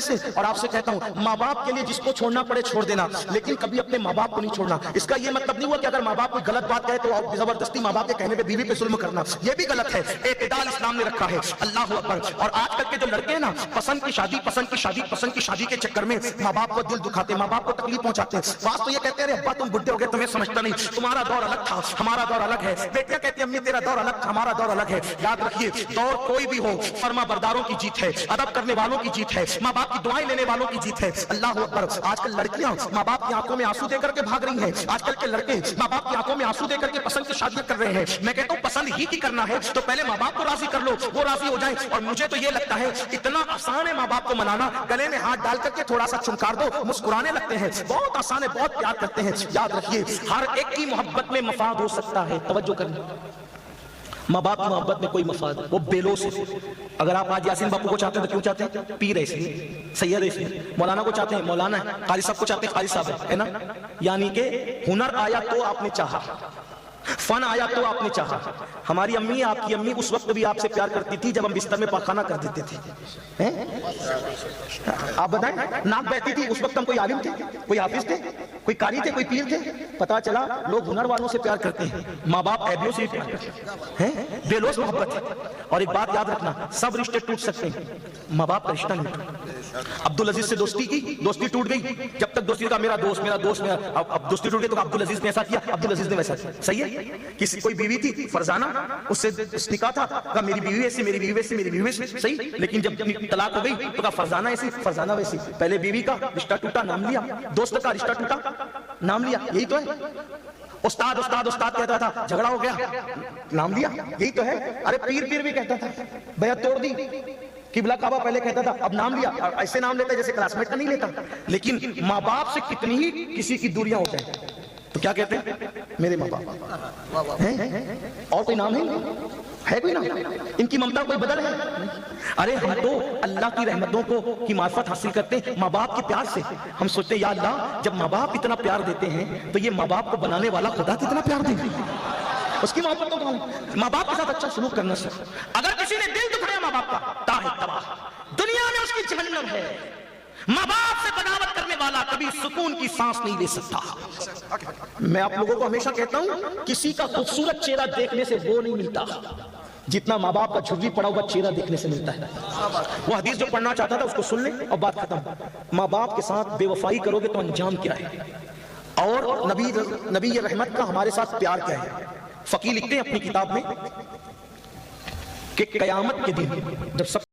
مجلس سے اور آپ سے کہتا ہوں ماں باپ کے لیے جس کو چھوڑنا پڑے چھوڑ دینا، لیکن کبھی اپنے ماں باپ کو نہیں چھوڑنا۔ اس کا یہ مطلب نہیں ہوا کہ اگر ماں باپ کوئی غلط بات کہے تو زبردستی ماں باپ کے کہنے پہ بیوی پہ ظلم کرنا، یہ بھی غلط ہے۔ اعتدال اسلام نے رکھا ہے، اللہ اکبر۔ اور آج کل کے جو لڑکے ہیں نا، پسند کی شادی کے چکر میں ماں باپ کو دل دکھاتے ہیں، ماں باپ کو تکلیف پہنچاتے ہیں۔ بعض تو یہ کہتے ہیں ابا تم بڈھے ہو گئے، تمہیں سمجھتا نہیں، تمہارا دور الگ تھا، ہمارا دور الگ ہے۔ بیٹیاں کہتی ہیں امی تیرا دور الگ تھا، ہمارا دور الگ ہے۔ یاد رکھیے دور کوئی بھی ہو، فرما برداروں کی جیت ہے، ادب کرنے والوں کی جیت ہے، ماں باپ کی دعائیں لینے والوں کی جیت ہے۔ اللہ اکبر۔ آج کل لڑکیاں ماں باپ کی آنکھوں میں آنسو دے کر کے بھاگ رہی ہیں، آج کل کے لڑکے ماں باپ کی آنکھوں میں آنسو دے کر کے پسند کی شادیاں کر رہے ہیں۔ میں کہتا ہوں پسند ہی کی کرنا ہے تو پہلے ماں باپ کو راضی کر لو، وہ راضی ہو جائیں۔ اور مجھے تو یہ لگتا ہے اتنا آسان ہے ماں باپ کو منانا، گلے میں ہاتھ ڈال کر کے تھوڑا سا چمکار دو، مسکرانے لگتے ہیں، بہت آسان ہے، بہت پیار کرتے ہیں۔ یاد رکھیے ہر ایک کی محبت میں مفاد ہو سکتا ہے، توجہ کریں، ماں باپ کی محبت میں کوئی مفاد وہ بیلوس ہے۔ اگر آپ آج یاسین باپو کو چاہتے ہیں تو کیوں چاہتے ہیں؟ پیر ہے اس لیے، سید ہے اس لیے۔ مولانا کو چاہتے ہیں، مولانا ہے۔ قاری صاحب کو چاہتے ہیں، قاری صاحب ہے نا۔ یعنی کہ ہنر آیا تو آپ نے چاہا، فن آیا تو آپ نے چاہا۔ ہماری امی، آپ کی امی اس وقت بھی آپ سے پیار کرتی تھی جب ہم بستر میں پاخانہ کر دیتے تھے۔ آپ بتائیں، ناک بہتی تھی اس وقت ہم کوئی عالم تھے، کوئی حافظ تھے، کوئی قاری تھے، کوئی پیر تھے؟ پتا چلا لوگ ہنر والوں سے پیار کرتے ہیں، ماں باپ ایبیوں سے پیار کرتے ہیں، بے لوث محبت ہے۔ اور ایک بات یاد رکھنا، سب رشتے ٹوٹ سکتے ہیں، ماں باپ کا رشتہ نہیں ٹوٹتا۔ عبدالعزیز سے دوستی کی، دوستی ٹوٹ گئی۔ جب تک دوستی کا میرا دوست میرا دوست میرا، اب دوستی ٹوٹ گئی تو عبدالعزیز نے ایسا کیا، عبدالعزیز نے ویسا کیا۔ صحیح ہے؟ کسی کوئی بیوی تھی فرزانہ، اس سے نکاح تھا، کہا میری بیوی ایسی، میری بیوی ویسی، میری بیوی ویسی، صحیح۔ لیکن جب طلاق ہو گئی تو کہا فرزانہ ایسی، فرزانہ ویسی۔ پہلے بیوی کا رشتہ ٹوٹا، نام لیا، دوست کا رشتہ ٹوٹا، نام لیا، یہی تو ہے۔ استاد استاد استاد کہتا تھا، جھگڑا ہو گیا، نام لیا، یہی تو ہے۔ ارے پیر پیر بھی کہتا تھا، بیعت توڑ دی۔ قبلہ کعبہ پہلے کہتا تھا، اب نام لیا، ایسے نام لیتا جیسے کلاس میٹ کا نہیں لیتا۔ لیکن ماں باپ سے کتنی ہی کسی کی دوریاں ہو جائیں تو کیا کہتے ہیں؟ میرے ماں باپ ہیں، اور کوئی نام ہے کوئی نام؟ ان کی ممتا کوئی بدل ہے؟ ارے ہم تو اللہ کی رحمتوں کی معرفت حاصل کرتے ہیں ماں باپ کے پیار سے۔ ہم سوچتے ہیں یا اللہ جب ماں باپ اتنا پیار دیتے ہیں تو یہ ماں باپ کو بنانے والا خدا کتنا پیار دے گا، اس کی محبت کو ماں باپ کے ساتھ اچھا سلوک کرنا سر۔ اگر کسی نے دل دکھایا ماں باپ کا تاہ تباہ، دنیا میں اس کی جہنم ہے۔ ماں باپ سے بغاوت کرنے والا کبھی سکون کی سانس نہیں لے سکتا۔ میں آپ لوگوں کو ہمیشہ کہتا ہوں کسی کا خوبصورت چہرہ دیکھنے سے وہ نہیں ملتا جتنا ماں باپ کا جھرری پڑا ہوا چہرہ دیکھنے سے ملتا ہے۔ وہ حدیث جو پڑھنا چاہتا تھا اس کو سن لیں اور بات ختم۔ ماں باپ کے ساتھ بے وفائی کرو گے تو انجام کیا ہے، اور نبی رحمت کا ہمارے ساتھ پیار کیا ہے۔ فقی لکھتے ہیں اپنی کتاب میں کہ قیامت کے دن جب سب